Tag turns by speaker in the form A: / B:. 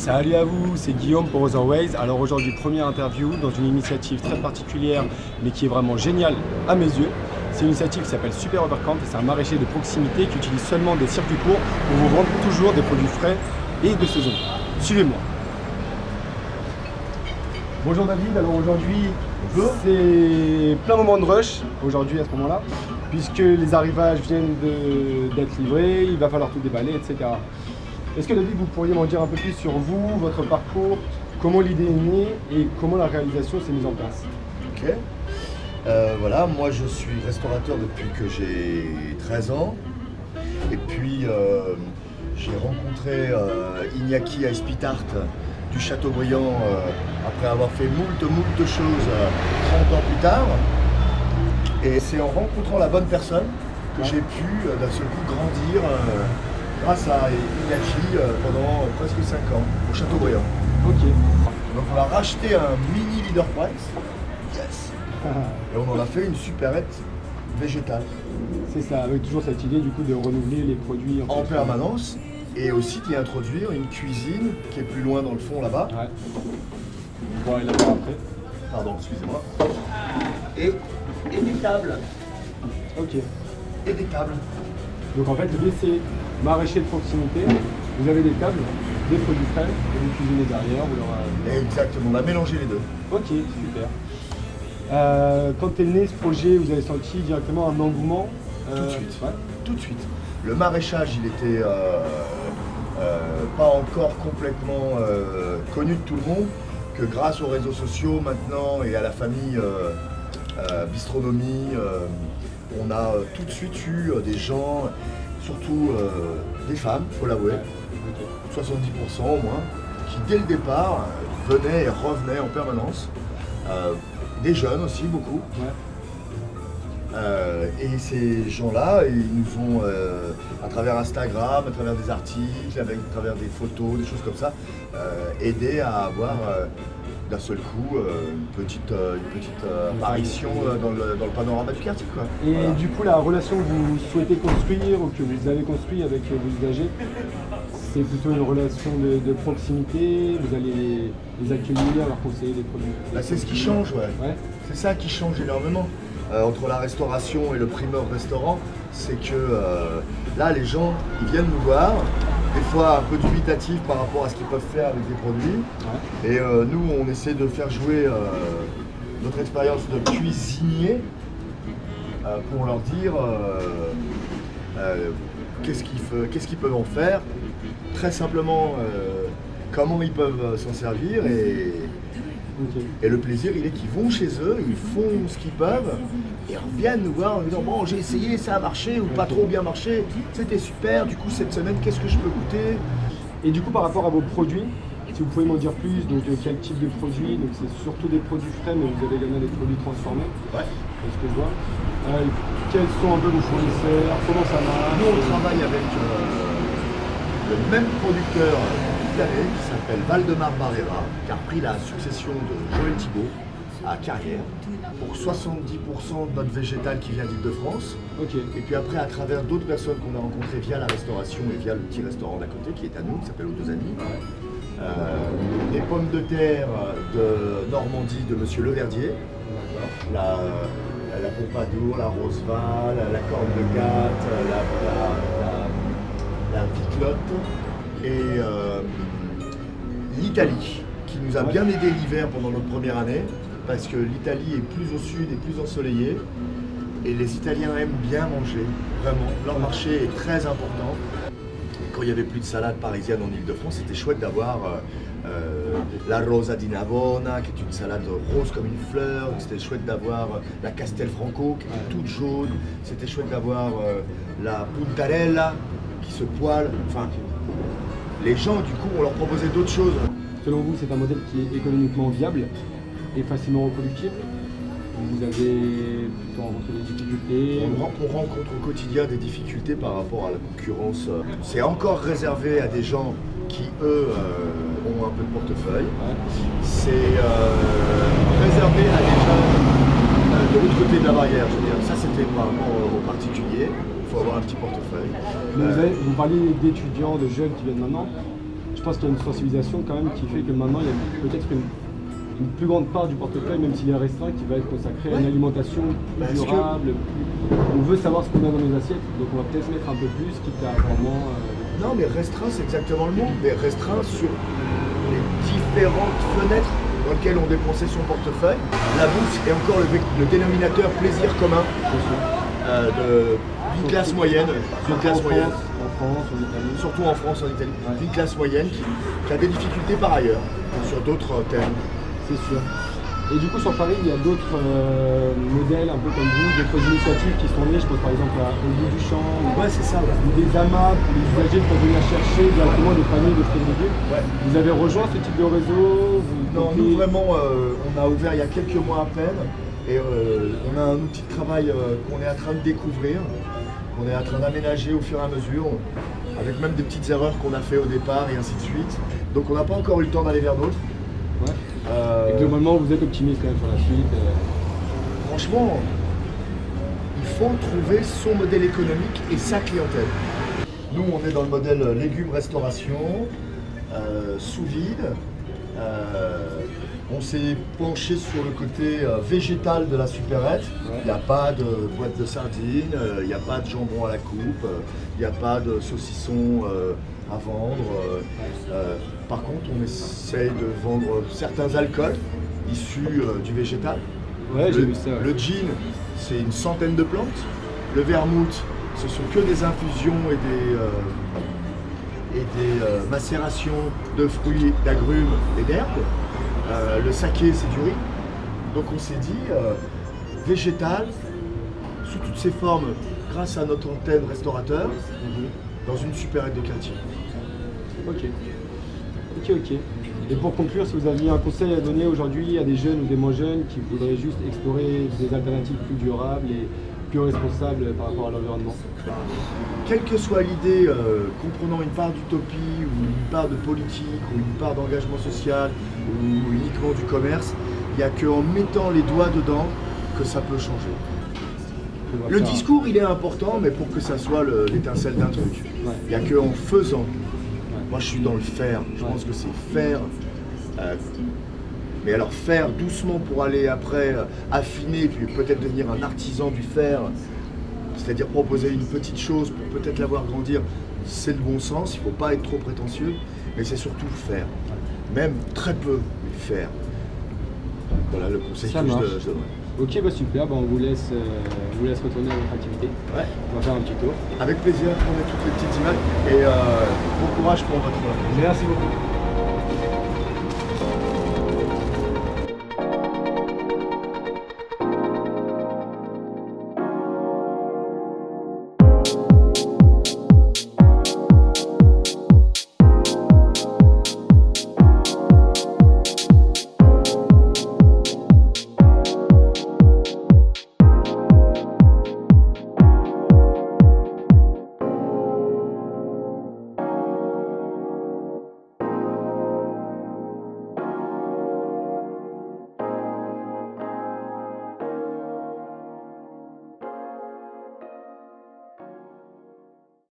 A: Salut à vous, c'est Guillaume pour Otherways. Alors aujourd'hui, première interview dans une initiative très particulière mais qui est vraiment géniale à mes yeux. C'est une initiative qui s'appelle Super Overcamp et c'est un maraîcher de proximité qui utilise seulement des circuits courts pour vous vendre toujours des produits frais et de saison. Suivez-moi. Bonjour David, alors aujourd'hui c'est plein moment de rush aujourd'hui à ce moment-là puisque les arrivages viennent d'être livrés, il va falloir tout déballer, etc. Est-ce que David, vous pourriez m'en dire un peu plus sur vous, votre parcours, comment l'idée est née et comment la réalisation s'est mise en place?
B: Ok. Voilà, moi je suis restaurateur depuis que j'ai 13 ans. Et puis j'ai rencontré Iñaki Espitart du Châteaubriand après avoir fait moult choses 30 ans plus tard. Et c'est en rencontrant la bonne personne que j'ai pu d'un seul coup grandir grâce à Iñaki pendant presque 5 ans au Châteaubriand.
A: Ok.
B: Donc on a racheté un mini Leader Price. Yes. Et on en a fait une supérette végétale.
A: C'est ça, avec toujours cette idée du coup de renouveler les produits
B: En permanence. Et aussi d'y introduire une cuisine qui est plus loin dans le fond là-bas.
A: Ouais. On pourra aller la voir après.
B: Pardon, excusez-moi. Et des tables.
A: Ok.
B: Et des tables.
A: Donc en fait, l'idée c'est maraîcher de proximité. Vous avez des tables, des produits frais, et vous cuisinez derrière. Vous leur...
B: Exactement, on a mélangé les deux.
A: Ok, super. Quand est né ce projet, vous avez senti directement un engouement
B: Tout de suite.
A: Ouais.
B: Tout de suite. Le maraîchage, il était pas encore complètement connu de tout le monde, que grâce aux réseaux sociaux maintenant et à la famille Bistronomie, on a tout de suite eu des gens, surtout des femmes, il faut l'avouer, 70% au moins, qui dès le départ venaient et revenaient en permanence. Des jeunes aussi, beaucoup.
A: Ouais.
B: Et ces gens-là, ils nous ont, à travers Instagram, à travers des articles, à travers des photos, des choses comme ça, aidé à avoir d'un seul coup une petite apparition dans le panorama du quartier, quoi.
A: Et
B: Voilà.
A: du coup, la relation que vous souhaitez construire ou que vous avez construit avec vos usagers, c'est plutôt une relation de proximité, vous allez les accueillir, leur conseiller des produits.
B: C'est ce qui change, ouais.
A: Ouais.
B: C'est ça qui change énormément. Entre la restauration et le primeur restaurant, c'est que là, les gens, ils viennent nous voir, des fois un peu dubitatifs par rapport à ce qu'ils peuvent faire avec des produits.
A: Ouais.
B: Et nous, on essaie de faire jouer notre expérience de cuisinier pour leur dire qu'est-ce qu'ils peuvent en faire, très simplement comment ils peuvent s'en servir.
A: Okay.
B: Et le plaisir, il est qu'ils vont chez eux, ils font ce qu'ils peuvent et reviennent nous voir en nous disant bon, j'ai essayé, ça a marché ou pas trop bien marché, c'était super, du coup cette semaine, qu'est-ce que je peux goûter?
A: Et du coup, par rapport à vos produits, si vous pouvez m'en dire plus, donc quel type de produits? Donc c'est surtout des produits frais, mais vous avez également des produits transformés.
B: Ouais.
A: C'est ce que je vois. Quels sont un peu vos fournisseurs? Comment ça marche?
B: Nous, on travaille avec le même producteur italien qui s'appelle Valdemar Barrera, qui a repris la succession de Joël Thibault à Carrière pour 70% de notre végétal qui vient d'Île-de-France.
A: Ok.
B: Et puis après, à travers d'autres personnes qu'on a rencontrées via la restauration et via le petit restaurant d'à côté qui est à nous, qui s'appelle Aux Deux Amis. Les pommes de terre de Normandie de Monsieur Leverdier, la Pompadour, la Roseval, la Corne de Gâte, la Viclotte et l'Italie, qui nous a bien aidé l'hiver pendant notre première année, parce que l'Italie est plus au sud et plus ensoleillée, et les Italiens aiment bien manger, vraiment. Leur marché est très important. Quand il n'y avait plus de salade parisienne en Ile-de-France, c'était chouette d'avoir la Rosa di Navona, qui est une salade rose comme une fleur. C'était chouette d'avoir la Castelfranco, qui est toute jaune. C'était chouette d'avoir la Puntarella, qui se poêle. Enfin, les gens, du coup, on leur proposait d'autres choses.
A: Selon vous, c'est un modèle qui est économiquement viable et facilement reproductible? Vous avez plutôt rencontré des difficultés?
B: On rencontre au quotidien des difficultés par rapport à la concurrence. C'est encore réservé à des gens qui, eux, ont un peu de portefeuille.
A: Ouais.
B: C'est réservé à des gens de l'autre côté de la barrière. Je veux dire, ça, c'était vraiment aux particuliers. Il faut avoir un petit portefeuille.
A: Mais vous parliez d'étudiants, de jeunes qui viennent maintenant. Je je pense qu'il y a une sensibilisation quand même qui fait que maintenant il y a peut-être une plus grande part du portefeuille, même s'il est restreint, qui va être consacré à une alimentation plus durable. On veut savoir ce qu'on a dans nos assiettes, donc on va peut-être mettre un peu plus, quitte à vraiment...
B: Non, mais restreint, c'est exactement le mot. Mais restreint sur les différentes fenêtres dans lesquelles on dépensait son portefeuille. La bouffe est encore le dénominateur plaisir commun d'une classe moyenne.
A: En France, en Italie.
B: Surtout en France, en Italie. D'une classe moyenne qui a des difficultés par ailleurs sur d'autres thèmes.
A: C'est sûr. Et du coup, sur Paris, il y a d'autres modèles, un peu comme vous, d'autres initiatives qui sont nées. Je pense par exemple au bout du champ,
B: C'est ça.
A: ou des amas pour les usagers pour venir chercher directement des paniers de fruits et légumes. Vous avez rejoint ce type de réseau?
B: Non, nous vraiment, on a ouvert il y a quelques mois à peine. Et on a un outil de travail qu'on est en train de découvrir, qu'on est en train d'aménager au fur et à mesure, avec même des petites erreurs qu'on a fait au départ et ainsi de suite. Donc on n'a pas encore eu le temps d'aller vers d'autres.
A: Et globalement, vous êtes optimiste quand même sur la suite.
B: Franchement, il faut trouver son modèle économique et sa clientèle. Nous, on est dans le modèle légumes restauration, sous vide. On s'est penché sur le côté végétal de la supérette. Il n'y a pas de boîte de sardines, il n'y a pas de jambon à la coupe, il n'y a pas de saucisson à vendre. Par contre, on essaye de vendre certains alcools issus du végétal.
A: Ouais, j'ai vu ça.
B: Le gin, c'est une centaine de plantes. Le vermouth, ce sont que des infusions et des macérations de fruits, d'agrumes et d'herbes. Le saké, c'est du riz. Donc on s'est dit, végétal, sous toutes ses formes, grâce à notre antenne restaurateur, dans une supérette de quartier.
A: Ok. Et pour conclure, si vous aviez un conseil à donner aujourd'hui à des jeunes ou des moins jeunes qui voudraient juste explorer des alternatives plus durables et plus responsables par rapport à l'environnement?
B: Quelle que soit l'idée, comprenant une part d'utopie ou une part de politique ou une part d'engagement social ou uniquement du commerce, il n'y a qu'en mettant les doigts dedans que ça peut changer. Le discours, il est important, mais pour que ça soit l'étincelle d'un truc. Il n'y a qu'en faisant. Moi, je suis dans le faire. Je pense que c'est faire. Mais alors faire doucement pour aller après affiner, puis peut-être devenir un artisan du faire, c'est-à-dire proposer une petite chose pour peut-être la voir grandir, c'est le bon sens, il ne faut pas être trop prétentieux, mais c'est surtout faire. Même très peu, mais faire. Voilà le conseil que je donnerais.
A: Ok, super, on vous laisse retourner à votre activité.
B: Ouais.
A: On va faire un petit tour.
B: Avec plaisir, on met toutes les petites images et bon courage pour votre...
A: Merci beaucoup.